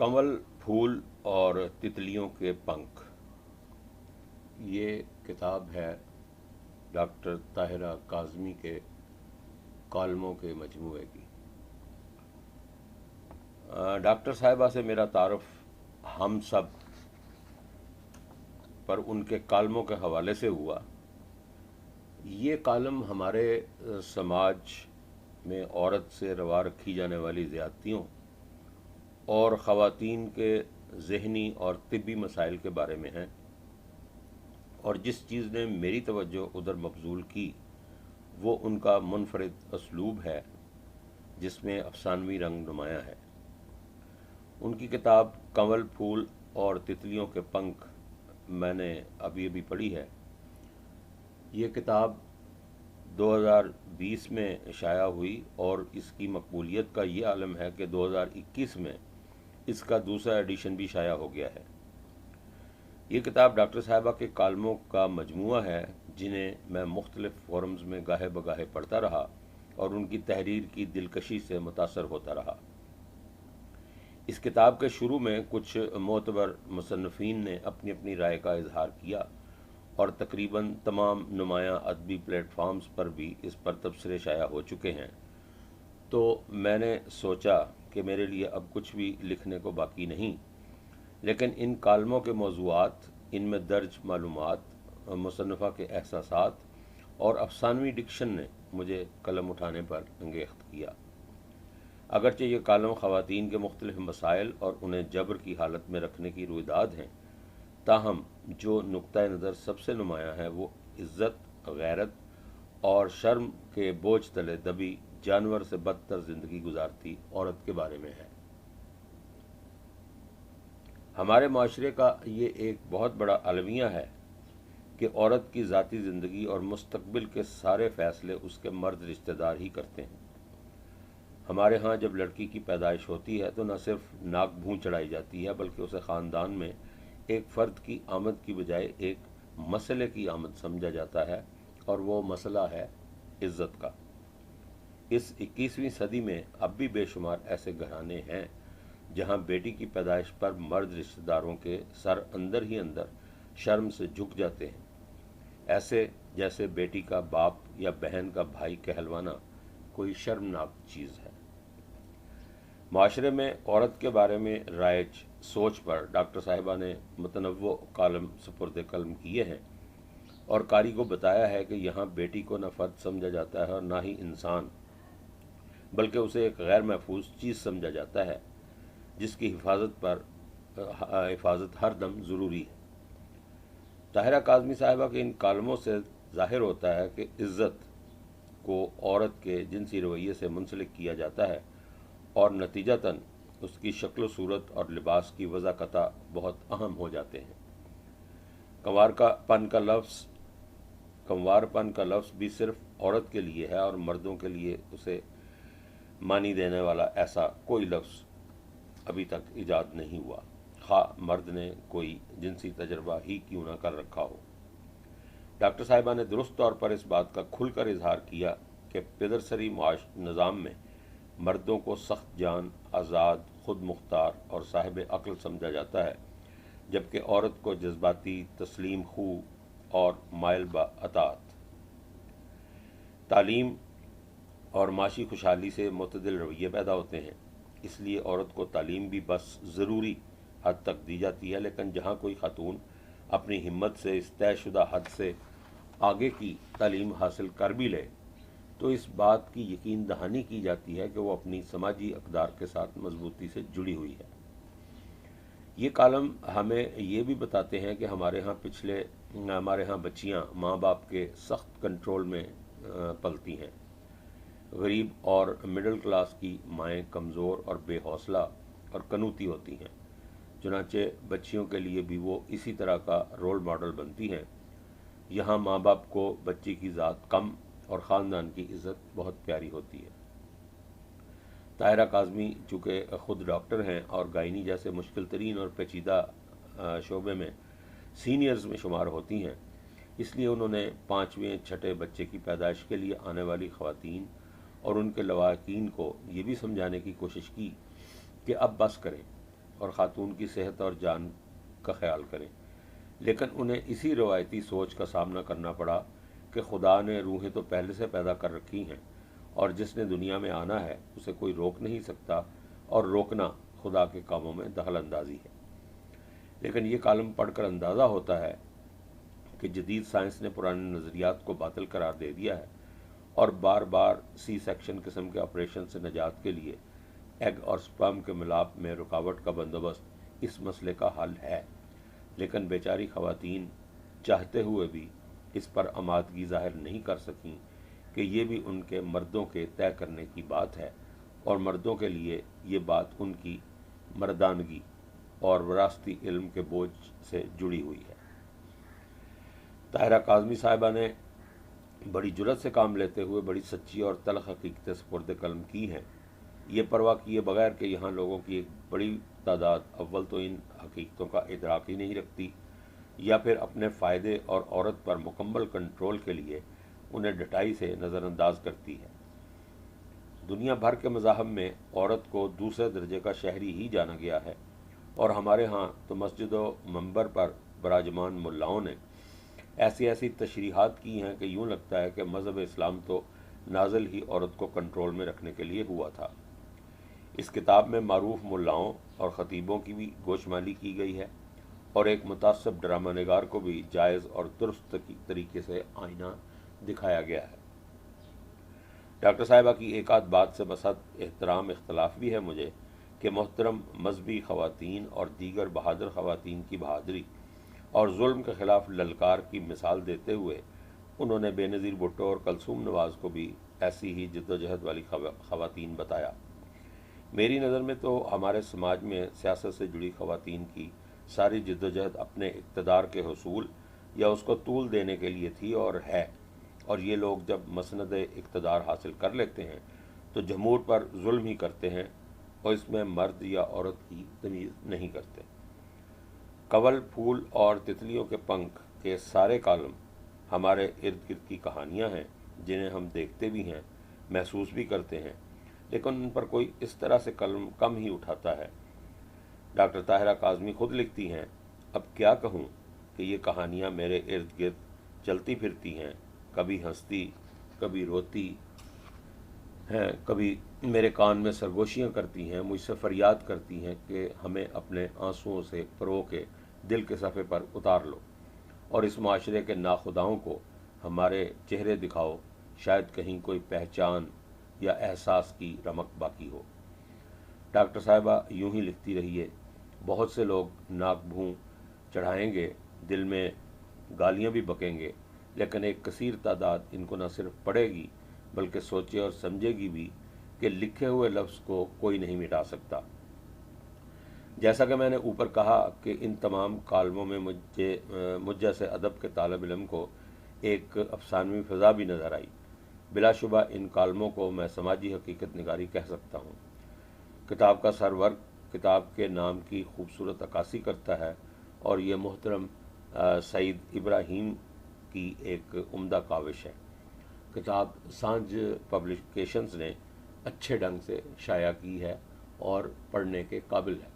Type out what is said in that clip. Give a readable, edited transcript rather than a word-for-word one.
कंवल फूल और तितलियों के पंख, ये किताब है डॉक्टर ताहिरा काज़मी के कॉलमों के मजमूए की। डॉक्टर साहिबा से मेरा तारुफ हम सब पर उनके कॉलमों के हवाले से हुआ। ये कॉलम हमारे समाज में औरत से रवा रखी जाने वाली ज़्यादतियों और ख़वातीन के ज़हनी और तिब्बी मसाइल के बारे में हैं, और जिस चीज़ ने मेरी तवज्जो उधर मबजूल की वो उनका मुनफरिद असलूब है जिसमें अफसानवी रंग नुमायाँ है। उनकी किताब कंवल फूल और तितलियों के पंख मैंने अभी अभी पढ़ी है। ये किताब 2020 में शाया हुई और इसकी मकबूलियत का ये आलम है कि 2021 में इसका दूसरा एडिशन भी शाया हो गया है। ये किताब डॉक्टर साहिबा के कालमों का मजमूआ है जिन्हें मैं मुख्तलिफ फोरम्स में गाहे बगाहे पढ़ता रहा और उनकी तहरीर की दिलकशी से मुतासर होता रहा। इस किताब के शुरू में कुछ मोतबर मुसन्निफ़ीन ने अपनी अपनी राय का इजहार किया और तकरीबन तमाम नुमायाँ अदबी प्लेटफार्म्स पर भी इस पर तबसरे शाया हो चुके हैं। तो मैंने सोचा कि मेरे लिए अब कुछ भी लिखने को बाकी नहीं, लेकिन इन कालमों के मौज़ूआत, इनमें दर्ज मालूमात, मुसन्नफ़ा के एहसासात और अफसानवी डिक्शन ने मुझे कलम उठाने पर अंगेख्त किया। अगरचे ये कालम ख़वातीन के मुख्तलिफ मसाइल और उन्हें जबर की हालत में रखने की रुइदाद हैं, ताहम जो नुक्ता नज़र सबसे नुमायाँ है वो इज़्ज़त, गैरत और शर्म के बोझ तले दबी जानवर से बदतर ज़िंदगी गुजारती औरत के बारे में है। हमारे माशरे का ये एक बहुत बड़ा अलमिया है कि औरत की ज़ाती ज़िंदगी और मुस्तकबिल के सारे फ़ैसले उसके मर्द रिश्तेदार ही करते हैं। हमारे यहाँ जब लड़की की पैदाइश होती है तो न सिर्फ नाक भूँ चढ़ाई जाती है, बल्कि उसे ख़ानदान में एक फ़र्द की आमद की बजाय एक मसले की आमद समझा जाता है, और वो मसला है इज़्ज़त का। इस 21वीं सदी में अब भी बेशुमार ऐसे घराने हैं जहाँ बेटी की पैदाइश पर मर्द रिश्तेदारों के सर अंदर ही अंदर शर्म से झुक जाते हैं, ऐसे जैसे बेटी का बाप या बहन का भाई कहलवाना कोई शर्मनाक चीज़ है। माशरे में औरत के बारे में राइज सोच पर डॉक्टर साहिबा ने मुतनव्वो कालम सुपुर्द कलम किए हैं और कारी को बताया है कि यहाँ बेटी को न फ़र्द समझा जाता है और ना ही इंसान, बल्कि उसे एक गैर महफूज चीज़ समझा जाता है जिसकी हिफाजत हर दम ज़रूरी है। ताहिरा काज़मी साहिबा के इन कालमों से ज़ाहिर होता है कि इज़्ज़त को औरत के जिनसी रवैये से मुंसलिक किया जाता है और नतीजतन उसकी शक्ल सूरत और लिबास की वज़ाकता बहुत अहम हो जाते हैं। कंवारपन का लफ्ज़ भी सिर्फ औरत के लिए है और मर्दों के लिए उसे मानी देने वाला ऐसा कोई लफ्ज़ अभी तक ईजाद नहीं हुआ, खा मर्द ने कोई जिनसी तजर्बा ही क्यों ना कर रखा हो। डॉक्टर साहिबा ने दुरुस्त तौर पर इस बात का खुलकर इजहार किया कि पेदरसरी माश निज़ाम में मर्दों को सख्त जान, आज़ाद, खुद मुख्तार और साहिब अक्ल समझा जाता है, जबकि औरत को जज्बाती, तस्लीम खू और माइल अतात। तालीम और माशी खुशहाली से मुतदिल रवैये पैदा होते हैं, इसलिए औरत को तालीम भी बस ज़रूरी हद तक दी जाती है, लेकिन जहाँ कोई खातून अपनी हिम्मत से इस तयशुदा हद से आगे की तालीम हासिल कर भी ले तो इस बात की यकीन दहानी की जाती है कि वो अपनी समाजी अक़दार के साथ मजबूती से जुड़ी हुई है। ये कालम हमें ये भी बताते हैं कि हमारे यहाँ बच्चियाँ माँ बाप के सख्त कंट्रोल में पलती हैं। गरीब और मिडिल क्लास की माएँ कमज़ोर और बेहौसला और कनूती होती हैं, चुनांचे बच्चियों के लिए भी वो इसी तरह का रोल मॉडल बनती हैं। यहाँ माँ बाप को बच्ची की ज़ात कम और ख़ानदान की इज़्ज़त बहुत प्यारी होती है। ताहिरा काज़मी चूँकि ख़ुद डॉक्टर हैं और गायनी जैसे मुश्किल तरीन और पेचीदा शोबे में सीनियर्स में शुमार होती हैं, इसलिए उन्होंने 5वें छठे बच्चे की पैदाइश के लिए आने वाली ख़वातीन और उनके लवाकिन को ये भी समझाने की कोशिश की कि अब बस करें اور خاتون کی صحت اور جان کا خیال کریں، لیکن انہیں اسی روایتی سوچ کا سامنا کرنا پڑا کہ خدا نے روحیں تو پہلے سے پیدا کر رکھی ہیں اور جس نے دنیا میں آنا ہے اسے کوئی روک نہیں سکتا، اور روکنا خدا کے کاموں میں دخل اندازی ہے۔ لیکن یہ کالم پڑھ کر اندازہ ہوتا ہے کہ جدید سائنس نے پرانے نظریات کو باطل قرار دے دیا ہے، اور بار بار سی سیکشن قسم کے آپریشن سے نجات کے لیے ایگ اور سپرم کے ملاپ میں رکاوٹ کا بندوبست اس مسئلے کا حل ہے، لیکن بیچاری خواتین چاہتے ہوئے بھی اس پر آمادگی ظاہر نہیں کر سکیں کہ یہ بھی ان کے مردوں کے طے کرنے کی بات ہے، اور مردوں کے لیے یہ بات ان کی مردانگی اور وراثتی علم کے بوجھ سے جڑی ہوئی ہے۔ طاہرہ کاظمی صاحبہ نے بڑی جرت سے کام لیتے ہوئے بڑی سچی اور تلخ حقیقتیں سپرد قلم کی ہیں، یہ پرواہ کیے بغیر کہ یہاں لوگوں کی ایک بڑی تعداد اول تو ان حقیقتوں کا ادراک ہی نہیں رکھتی، یا پھر اپنے فائدے اور عورت پر مکمل کنٹرول کے لیے انہیں ڈٹائی سے نظر انداز کرتی ہے۔ دنیا بھر کے مذاہب میں عورت کو دوسرے درجے کا شہری ہی جانا گیا ہے، اور ہمارے ہاں تو مسجد و منبر پر براجمان ملاؤں نے ایسی تشریحات کی ہیں کہ یوں لگتا ہے کہ مذہب اسلام تو نازل ہی عورت کو کنٹرول میں رکھنے کے لیے ہوا تھا۔ اس کتاب میں معروف ملاؤں اور خطیبوں کی بھی گوشمالی کی گئی ہے، اور ایک متعصب ڈرامہ نگار کو بھی جائز اور درست طریقے سے آئینہ دکھایا گیا ہے۔ ڈاکٹر صاحبہ کی ایک آدھ بات سے بسط احترام اختلاف بھی ہے مجھے کہ محترم مذہبی خواتین اور دیگر بہادر خواتین کی بہادری اور ظلم کے خلاف للکار کی مثال دیتے ہوئے انہوں نے بے نظیر بھٹو اور کلثوم نواز کو بھی ایسی ہی جد و جہد والی خواتین بتایا۔ میری نظر میں تو ہمارے سماج میں سیاست سے جڑی خواتین کی ساری جد و جہد اپنے اقتدار کے حصول یا اس کو طول دینے کے لیے تھی اور ہے، اور یہ لوگ جب مسند اقتدار حاصل کر لیتے ہیں تو جمہور پر ظلم ہی کرتے ہیں، اور اس میں مرد یا عورت کی تمیز نہیں کرتے۔ کنول پھول اور تتلیوں کے پنکھ کے سارے کالم ہمارے ارد گرد کی کہانیاں ہیں جنہیں ہم دیکھتے بھی ہیں، محسوس بھی کرتے ہیں، لیکن ان پر کوئی اس طرح سے قلم کم ہی اٹھاتا ہے۔ ڈاکٹر طاہرہ کاظمی خود لکھتی ہیں، اب کیا کہوں کہ یہ کہانیاں میرے ارد گرد چلتی پھرتی ہیں، کبھی ہنستی کبھی روتی ہیں، کبھی میرے کان میں سرگوشیاں کرتی ہیں، مجھ سے فریاد کرتی ہیں کہ ہمیں اپنے آنسوؤں سے پرو کے دل کے صفحے پر اتار لو، اور اس معاشرے کے ناخداؤں کو ہمارے چہرے دکھاؤ، شاید کہیں کوئی پہچان یا احساس کی رمق باقی ہو۔ ڈاکٹر صاحبہ یوں ہی لکھتی رہیے، بہت سے لوگ ناک بھوں چڑھائیں گے، دل میں گالیاں بھی بکیں گے، لیکن ایک کثیر تعداد ان کو نہ صرف پڑھے گی بلکہ سوچے اور سمجھے گی بھی کہ لکھے ہوئے لفظ کو کوئی نہیں مٹا سکتا۔ جیسا کہ میں نے اوپر کہا کہ ان تمام کالموں میں مجھ جیسے ادب کے طالب علم کو ایک افسانوی فضا بھی نظر آئی۔ بلا شبہ ان کالموں کو میں سماجی حقیقت نگاری کہہ سکتا ہوں۔ کتاب کا سر ورق کتاب کے نام کی خوبصورت عکاسی کرتا ہے، اور یہ محترم سعید ابراہیم کی ایک عمدہ کاوش ہے۔ کتاب سانج پبلیکیشنز نے اچھے ڈھنگ سے شائع کی ہے اور پڑھنے کے قابل ہے۔